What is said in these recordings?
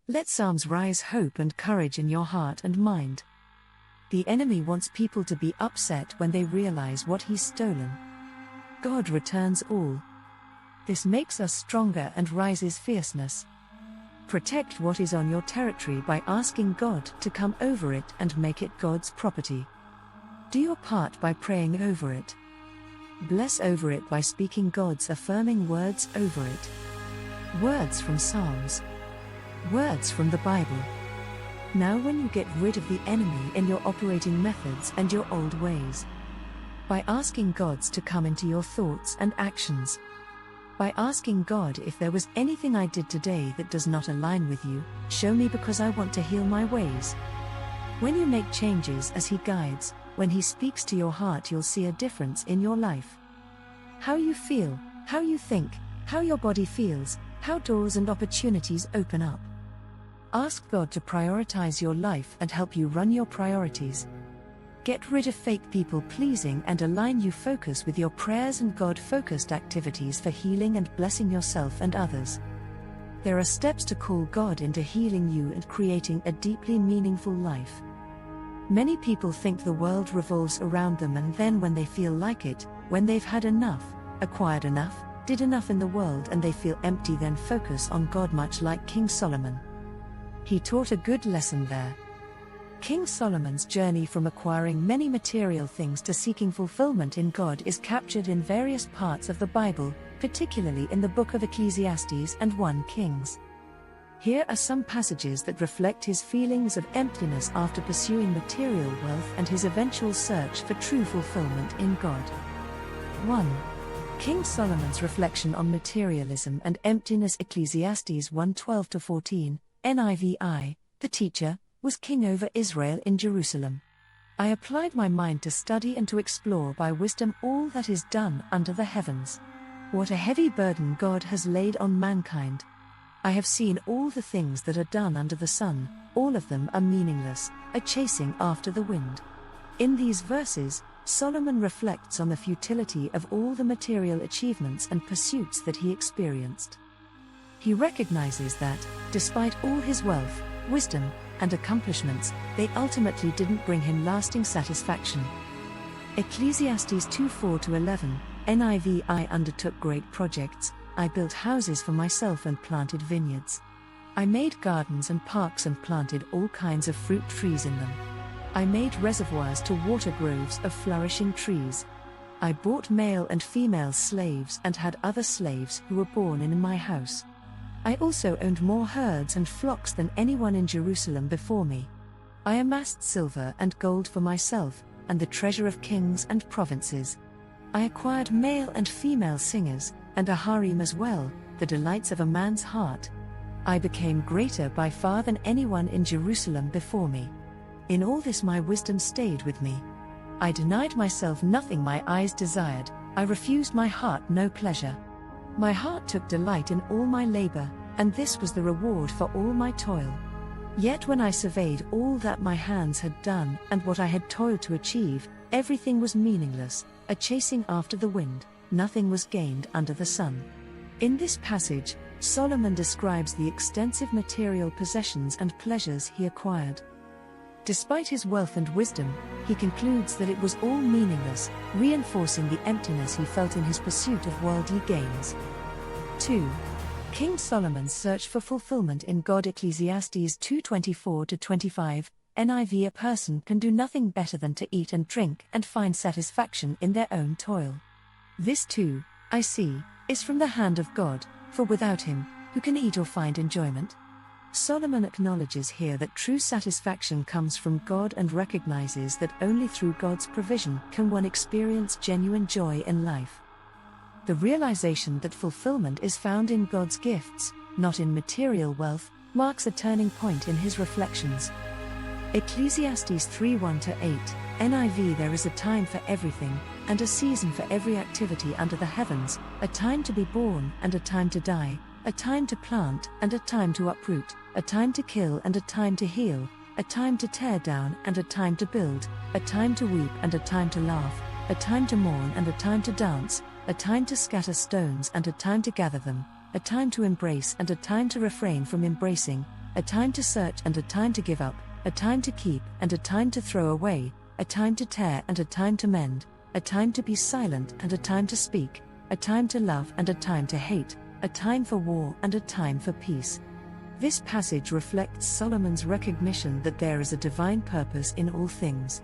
Let Psalms rise hope and courage in your heart and mind. The enemy wants people to be upset when they realize what he's stolen. God returns all. This makes us stronger and rises fierceness. Protect what is on your territory by asking God to come over it and make it God's property. Do your part by praying over it. Bless over it by speaking God's affirming words over it. Words from Psalms. Words from the Bible. Now when you get rid of the enemy in your operating methods and your old ways. By asking God to come into your thoughts and actions. By asking God, if there was anything I did today that does not align with you, show me, because I want to heal my ways. When you make changes as He guides, when He speaks to your heart, you'll see a difference in your life. How you feel, how you think, how your body feels, how doors and opportunities open up. Ask God to prioritize your life and help you run your priorities. Get rid of fake people pleasing and align you focus with your prayers and God-focused activities for healing and blessing yourself and others. There are steps to call God into healing you and creating a deeply meaningful life. Many people think the world revolves around them, and then when they feel like it, when they've had enough, acquired enough, did enough in the world and they feel empty, then focus on God, much like King Solomon. He taught a good lesson there. King Solomon's journey from acquiring many material things to seeking fulfillment in God is captured in various parts of the Bible, particularly in the book of Ecclesiastes and 1 Kings. Here are some passages that reflect his feelings of emptiness after pursuing material wealth and his eventual search for true fulfillment in God. 1. King Solomon's reflection on materialism and emptiness. Ecclesiastes 1:12-14, NIV. The teacher was king over Israel in Jerusalem. I applied my mind to study and to explore by wisdom all that is done under the heavens. What a heavy burden God has laid on mankind. I have seen all the things that are done under the sun, all of them are meaningless, a chasing after the wind. In these verses, Solomon reflects on the futility of all the material achievements and pursuits that he experienced. He recognizes that, despite all his wealth, wisdom, and accomplishments, they ultimately didn't bring him lasting satisfaction. Ecclesiastes 2:4-11, NIV. I undertook great projects, I built houses for myself and planted vineyards. I made gardens and parks and planted all kinds of fruit trees in them. I made reservoirs to water groves of flourishing trees. I bought male and female slaves and had other slaves who were born in my house. I also owned more herds and flocks than anyone in Jerusalem before me. I amassed silver and gold for myself, and the treasure of kings and provinces. I acquired male and female singers, and a harem as well, the delights of a man's heart. I became greater by far than anyone in Jerusalem before me. In all this my wisdom stayed with me. I denied myself nothing my eyes desired, I refused my heart no pleasure. My heart took delight in all my labor, and this was the reward for all my toil. Yet when I surveyed all that my hands had done and what I had toiled to achieve, everything was meaningless, a chasing after the wind, nothing was gained under the sun. In this passage, Solomon describes the extensive material possessions and pleasures he acquired. Despite his wealth and wisdom, he concludes that it was all meaningless, reinforcing the emptiness he felt in his pursuit of worldly gains. 2. King Solomon's search for fulfillment in God. Ecclesiastes 2:24-25, NIV. A person can do nothing better than to eat and drink and find satisfaction in their own toil. This too, I see, is from the hand of God, for without him, who can eat or find enjoyment? Solomon acknowledges here that true satisfaction comes from God and recognizes that only through God's provision can one experience genuine joy in life. The realization that fulfillment is found in God's gifts, not in material wealth, marks a turning point in his reflections. Ecclesiastes 3:1-8, NIV. There is a time for everything, and a season for every activity under the heavens, a time to be born and a time to die, a time to plant and a time to uproot, a time to kill and a time to heal, a time to tear down and a time to build, a time to weep and a time to laugh, a time to mourn and a time to dance, a time to scatter stones and a time to gather them, a time to embrace and a time to refrain from embracing, a time to search and a time to give up, a time to keep and a time to throw away, a time to tear and a time to mend, a time to be silent and a time to speak, a time to love and a time to hate, a time for war and a time for peace. This passage reflects Solomon's recognition that there is a divine purpose in all things.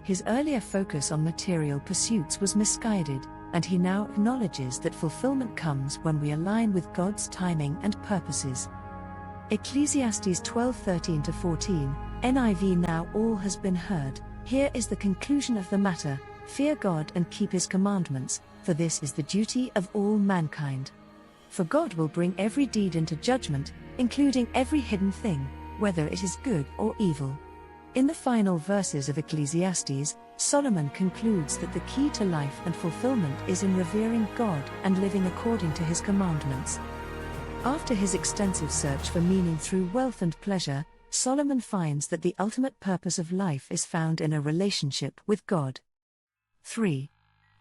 His earlier focus on material pursuits was misguided, and he now acknowledges that fulfillment comes when we align with God's timing and purposes. Ecclesiastes 12:13-14, NIV. Now all has been heard, here is the conclusion of the matter: fear God and keep His commandments, for this is the duty of all mankind. For God will bring every deed into judgment, including every hidden thing, whether it is good or evil. In the final verses of Ecclesiastes, Solomon concludes that the key to life and fulfillment is in revering God and living according to His commandments. After his extensive search for meaning through wealth and pleasure, Solomon finds that the ultimate purpose of life is found in a relationship with God. 3.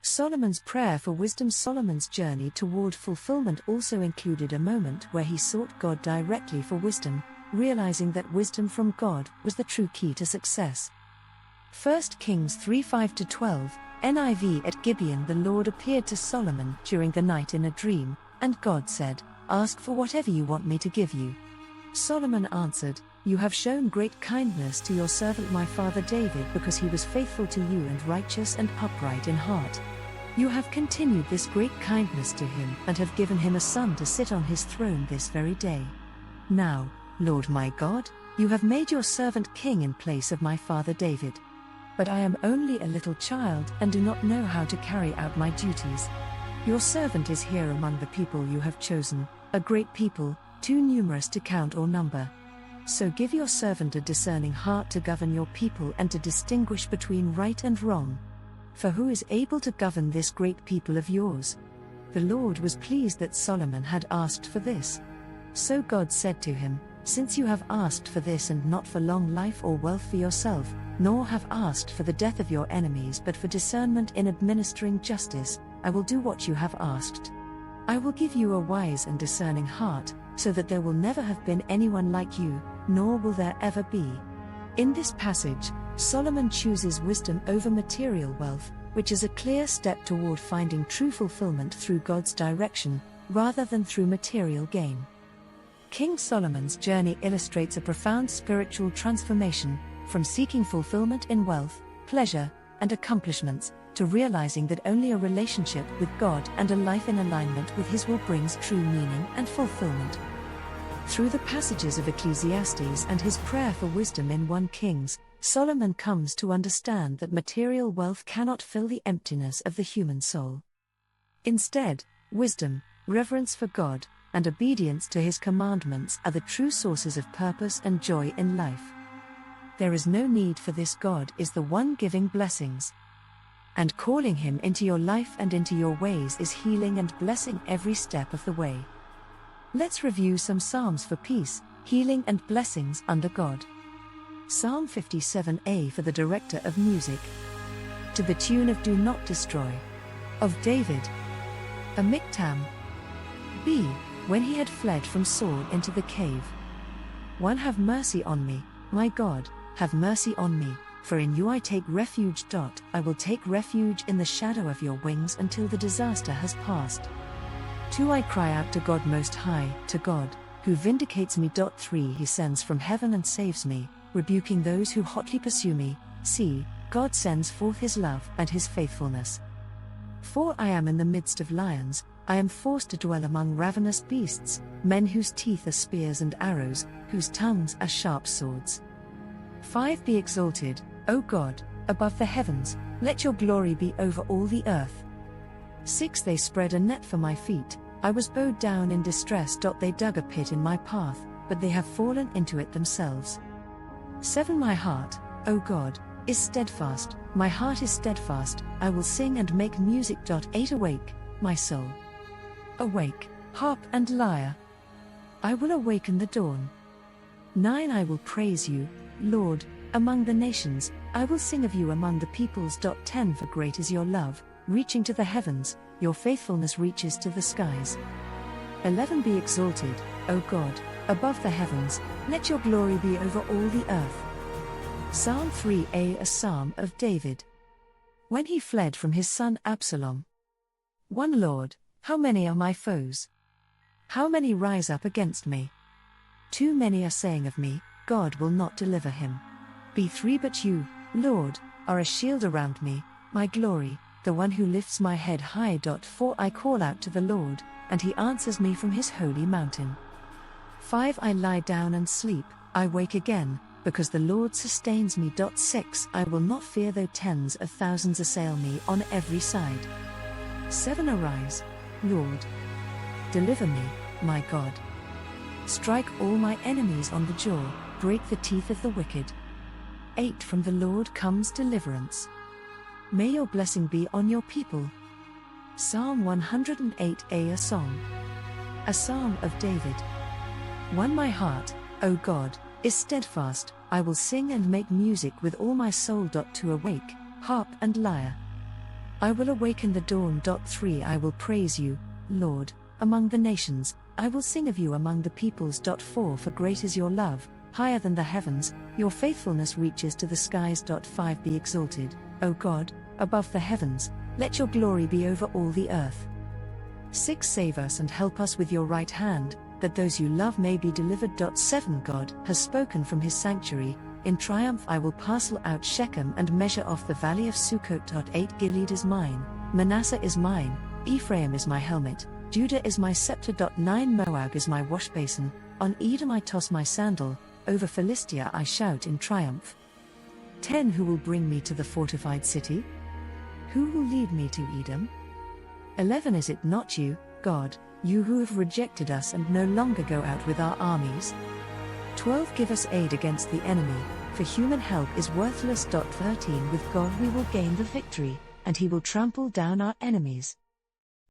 Solomon's prayer for wisdom. Solomon's journey toward fulfillment also included a moment where he sought God directly for wisdom, realizing that wisdom from God was the true key to success. 1 Kings 3:5-12, NIV. At Gibeon the Lord appeared to Solomon during the night in a dream, and God said, "Ask for whatever you want me to give you." Solomon answered, "You have shown great kindness to your servant my father David because he was faithful to you and righteous and upright in heart. You have continued this great kindness to him and have given him a son to sit on his throne this very day. Now, Lord my God, you have made your servant king in place of my father David. But I am only a little child and do not know how to carry out my duties. Your servant is here among the people you have chosen, a great people, too numerous to count or number. So give your servant a discerning heart to govern your people and to distinguish between right and wrong. For who is able to govern this great people of yours?" The Lord was pleased that Solomon had asked for this. So God said to him, "Since you have asked for this and not for long life or wealth for yourself, nor have asked for the death of your enemies but for discernment in administering justice, I will do what you have asked. I will give you a wise and discerning heart, so that there will never have been anyone like you, nor will there ever be." In this passage, Solomon chooses wisdom over material wealth, which is a clear step toward finding true fulfillment through God's direction, rather than through material gain. King Solomon's journey illustrates a profound spiritual transformation, from seeking fulfillment in wealth, pleasure, and accomplishments, to realizing that only a relationship with God and a life in alignment with His will brings true meaning and fulfillment. Through the passages of Ecclesiastes and his prayer for wisdom in 1 Kings, Solomon comes to understand that material wealth cannot fill the emptiness of the human soul. Instead, wisdom, reverence for God, and obedience to His commandments are the true sources of purpose and joy in life. There is no need for this. God is the one giving blessings. And calling Him into your life and into your ways is healing and blessing every step of the way. Let's review some Psalms for peace, healing and blessings under God. Psalm 57a for the director of music. To the tune of Do Not Destroy. Of David. A miktam. B. When he had fled from Saul into the cave. 1. Have mercy on me, my God, have mercy on me, for in you I take refuge. I will take refuge in the shadow of your wings until the disaster has passed. 2. I cry out to God Most High, to God, who vindicates me. 3. He sends from heaven and saves me, rebuking those who hotly pursue me. See, God sends forth His love and His faithfulness. 4. I am in the midst of lions, I am forced to dwell among ravenous beasts, men whose teeth are spears and arrows, whose tongues are sharp swords. 5. Be exalted, O God, above the heavens, let your glory be over all the earth. 6. They spread a net for my feet, I was bowed down in distress. They dug a pit in my path, but they have fallen into it themselves. 7. My heart, O God, is steadfast, my heart is steadfast, I will sing and make music. 8. Awake, my soul. Awake, harp and lyre. I will awaken the dawn. 9. I will praise you, Lord, among the nations, I will sing of you among the peoples. 10. For great is your love, reaching to the heavens, your faithfulness reaches to the skies. 11. Be exalted, O God, above the heavens, let your glory be over all the earth. Psalm 3a, a psalm of David. When he fled from his son Absalom. 1 Lord, how many are my foes? How many rise up against me? Too many are saying of me, God will not deliver him. B3 But you, Lord, are a shield around me, my glory, the one who lifts my head high. 4 I call out to the Lord, and he answers me from his holy mountain. 5 I lie down and sleep, I wake again, because the Lord sustains me. 6 I will not fear though tens of thousands assail me on every side. 7 Arise, Lord. Deliver me, my God. Strike all my enemies on the jaw, break the teeth of the wicked. 8 From the Lord comes deliverance. May your blessing be on your people. Psalm 108a, a song. A psalm of David. 1 My heart, O God, is steadfast, I will sing and make music with all my soul. 2 Awake, harp and lyre. I will awaken the dawn. 3 I will praise you, Lord, among the nations, I will sing of you among the peoples. 4 For great is your love, higher than the heavens, your faithfulness reaches to the skies. 5 Be exalted, O God, above the heavens, let your glory be over all the earth. 6 Save us and help us with your right hand, that those you love may be delivered. 7 God has spoken from his sanctuary, in triumph I will parcel out Shechem and measure off the valley of Sukkot. 8 Gilead is mine, Manasseh is mine, Ephraim is my helmet, Judah is my scepter. 9 Moab is my washbasin, on Edom I toss my sandal, over Philistia I shout in triumph. 10 Who will bring me to the fortified city? Who will lead me to Edom? 11 Is it not you, God, you who have rejected us and no longer go out with our armies? 12 Give us aid against the enemy, for human help is worthless. 13 With God we will gain the victory, and he will trample down our enemies.